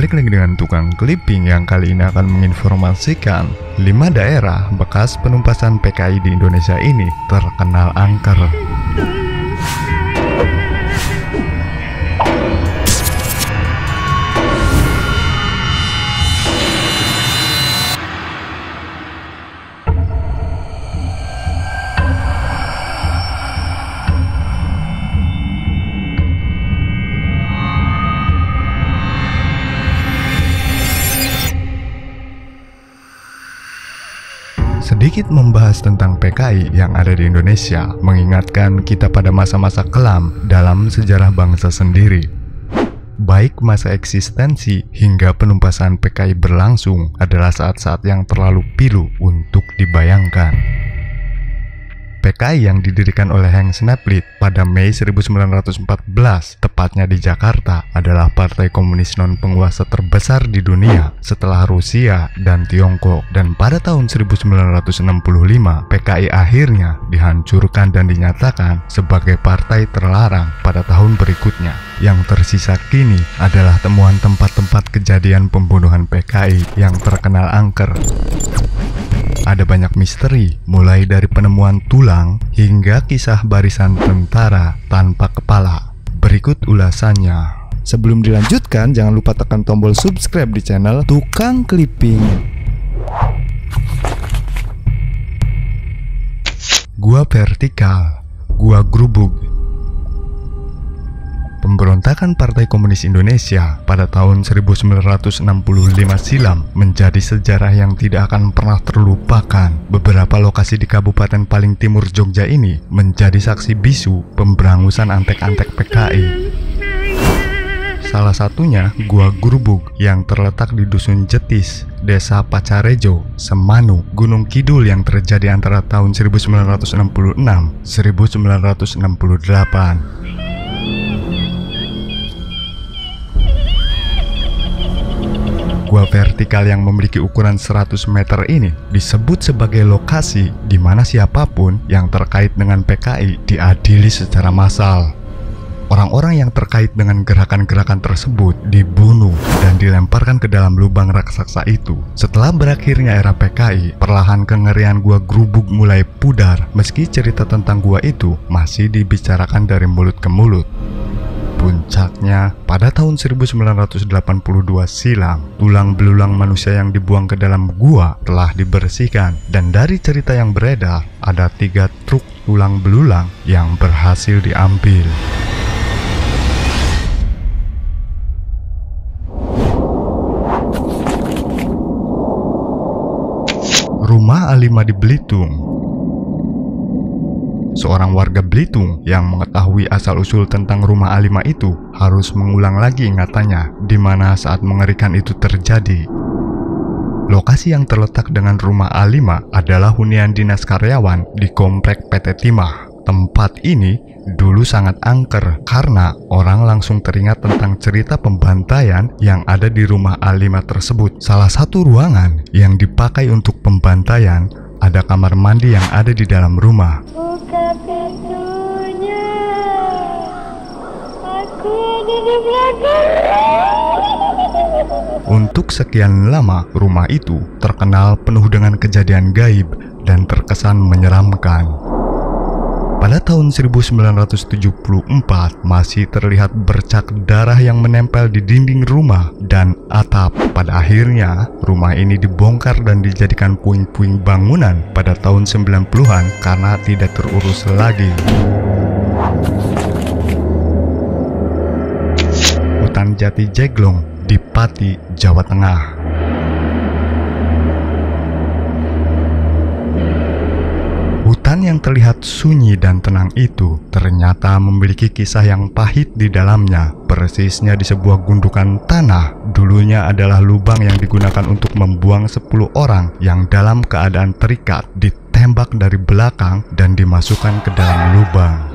Balik lagi dengan tukang clipping yang kali ini akan menginformasikan 5 daerah bekas penumpasan PKI di Indonesia ini terkenal angker. Sedikit membahas tentang PKI yang ada di Indonesia, mengingatkan kita pada masa-masa kelam dalam sejarah bangsa sendiri. Baik masa eksistensi hingga penumpasan PKI berlangsung adalah saat-saat yang terlalu pilu untuk dibayangkan. PKI yang didirikan oleh Henk Sneplid pada Mei 1914, tepatnya di Jakarta, adalah partai komunis non-penguasa terbesar di dunia setelah Rusia dan Tiongkok. Dan pada tahun 1965, PKI akhirnya dihancurkan dan dinyatakan sebagai partai terlarang pada tahun berikutnya. Yang tersisa kini adalah temuan tempat-tempat kejadian pembunuhan PKI yang terkenal angker. Ada banyak misteri, mulai dari penemuan tulang hingga kisah barisan tentara tanpa kepala. Berikut ulasannya. Sebelum dilanjutkan, jangan lupa tekan tombol subscribe di channel Tukang Clipping. Gua Vertikal, Gua Grubug. Pemberontakan Partai Komunis Indonesia pada tahun 1965 silam menjadi sejarah yang tidak akan pernah terlupakan. Beberapa lokasi di kabupaten paling timur Jogja ini menjadi saksi bisu pemberangusan antek-antek PKI. Salah satunya Gua Grubug yang terletak di Dusun Jetis, Desa Pacarejo, Semanu, Gunung Kidul yang terjadi antara tahun 1966-1968. Gua vertikal yang memiliki ukuran 100 meter ini disebut sebagai lokasi di mana siapapun yang terkait dengan PKI diadili secara massal. Orang-orang yang terkait dengan gerakan-gerakan tersebut dibunuh dan dilemparkan ke dalam lubang raksasa itu. Setelah berakhirnya era PKI, perlahan kengerian Gua Grubug mulai pudar, meski cerita tentang gua itu masih dibicarakan dari mulut ke mulut. Puncaknya, pada tahun 1982 silam, tulang belulang manusia yang dibuang ke dalam gua telah dibersihkan. Dan dari cerita yang beredar, ada 3 truk tulang belulang yang berhasil diambil. Rumah A5 di Belitung. Seorang warga Belitung yang mengetahui asal-usul tentang rumah A5 itu harus mengulang lagi ingatannya di mana saat mengerikan itu terjadi. Lokasi yang terletak dengan rumah A5 adalah hunian dinas karyawan di Komplek PT Timah. Tempat ini dulu sangat angker karena orang langsung teringat tentang cerita pembantaian yang ada di rumah A5 tersebut. Salah satu ruangan yang dipakai untuk pembantaian ada kamar mandi yang ada di dalam rumah. Buka pintunya, aku ada di belakang. Untuk sekian lama, rumah itu terkenal penuh dengan kejadian gaib dan terkesan menyeramkan. Pada tahun 1974, masih terlihat bercak darah yang menempel di dinding rumah dan atap. Pada akhirnya, rumah ini dibongkar dan dijadikan puing-puing bangunan pada tahun 90-an karena tidak terurus lagi. Hutan Jati Jeglong di Pati, Jawa Tengah. Hutan yang terlihat sunyi dan tenang itu ternyata memiliki kisah yang pahit di dalamnya. Persisnya di sebuah gundukan tanah, dulunya adalah lubang yang digunakan untuk membuang 10 orang yang dalam keadaan terikat, ditembak dari belakang dan dimasukkan ke dalam lubang.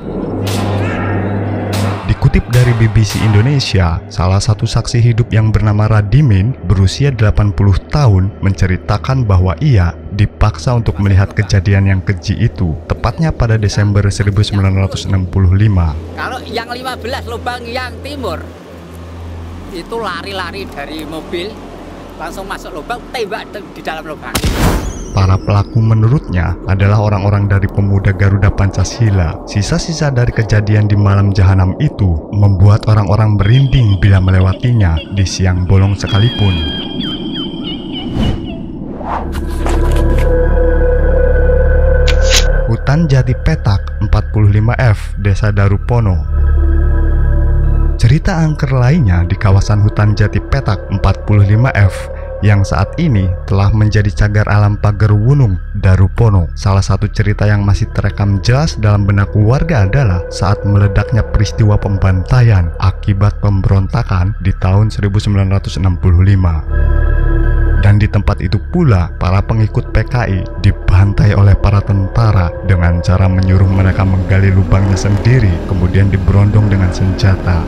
Dikutip dari BBC Indonesia, salah satu saksi hidup yang bernama Radimin berusia 80 tahun menceritakan bahwa ia dipaksa untuk melihat kejadian yang keji itu, tepatnya pada Desember 1965. Kalau yang 15 lubang yang timur itu lari-lari dari mobil, langsung masuk lubang, tembak di dalam lubang. Para pelaku menurutnya adalah orang-orang dari pemuda Garuda Pancasila. Sisa-sisa dari kejadian di malam jahanam itu membuat orang-orang merinding bila melewatinya di siang bolong sekalipun. Hutan Jati Petak 45F, Desa Darupono. Cerita angker lainnya di kawasan hutan Jati Petak 45F yang saat ini telah menjadi cagar alam Pager Wunung, Darupono. Salah satu cerita yang masih terekam jelas dalam benak warga adalah saat meledaknya peristiwa pembantaian akibat pemberontakan di tahun 1965. Dan di tempat itu pula, para pengikut PKI dibantai oleh para tentara dengan cara menyuruh mereka menggali lubangnya sendiri, kemudian diberondong dengan senjata.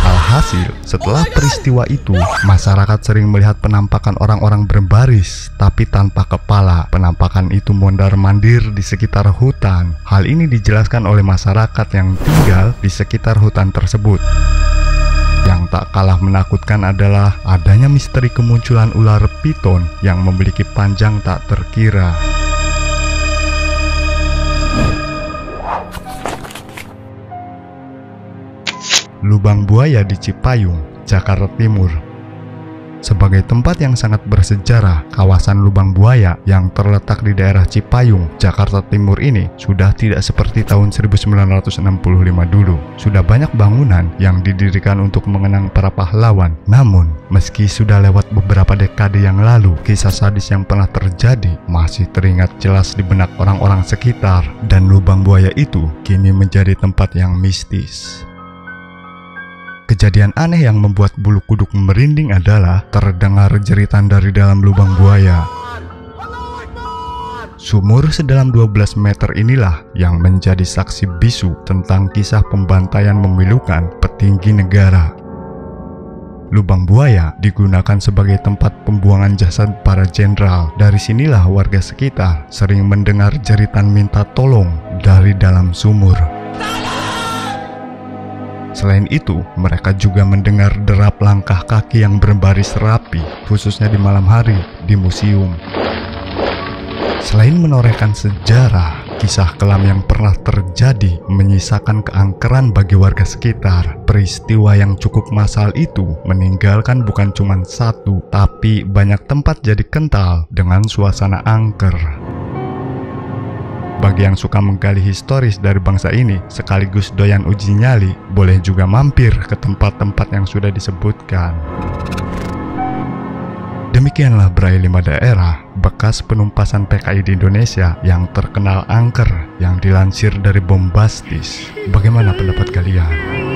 Alhasil, setelah peristiwa itu, masyarakat sering melihat penampakan orang-orang berbaris, tapi tanpa kepala. Penampakan itu mondar-mandir di sekitar hutan. Hal ini dijelaskan oleh masyarakat yang tinggal di sekitar hutan tersebut. Yang tak kalah menakutkan adalah adanya misteri kemunculan ular piton yang memiliki panjang tak terkira. Lubang Buaya di Cipayung, Jakarta Timur. Sebagai tempat yang sangat bersejarah, kawasan Lubang Buaya yang terletak di daerah Cipayung, Jakarta Timur ini sudah tidak seperti tahun 1965 dulu. Sudah banyak bangunan yang didirikan untuk mengenang para pahlawan. Namun, meski sudah lewat beberapa dekade yang lalu, kisah sadis yang pernah terjadi masih teringat jelas di benak orang-orang sekitar, dan Lubang Buaya itu kini menjadi tempat yang mistis. Kejadian aneh yang membuat bulu kuduk merinding adalah terdengar jeritan dari dalam lubang buaya. Sumur sedalam 12 meter inilah yang menjadi saksi bisu tentang kisah pembantaian memilukan petinggi negara. Lubang buaya digunakan sebagai tempat pembuangan jasad para jenderal. Dari sinilah warga sekitar sering mendengar jeritan minta tolong dari dalam sumur. Selain itu, mereka juga mendengar derap langkah kaki yang berbaris rapi, khususnya di malam hari di museum. Selain menorehkan sejarah, kisah kelam yang pernah terjadi menyisakan keangkeran bagi warga sekitar. Peristiwa yang cukup massal itu meninggalkan bukan cuma satu, tapi banyak tempat jadi kental dengan suasana angker. Bagi yang suka menggali historis dari bangsa ini, sekaligus doyan uji nyali, boleh juga mampir ke tempat-tempat yang sudah disebutkan. Demikianlah Bray 5 daerah bekas penumpasan PKI di Indonesia yang terkenal angker, yang dilansir dari Bombastis. Bagaimana pendapat kalian?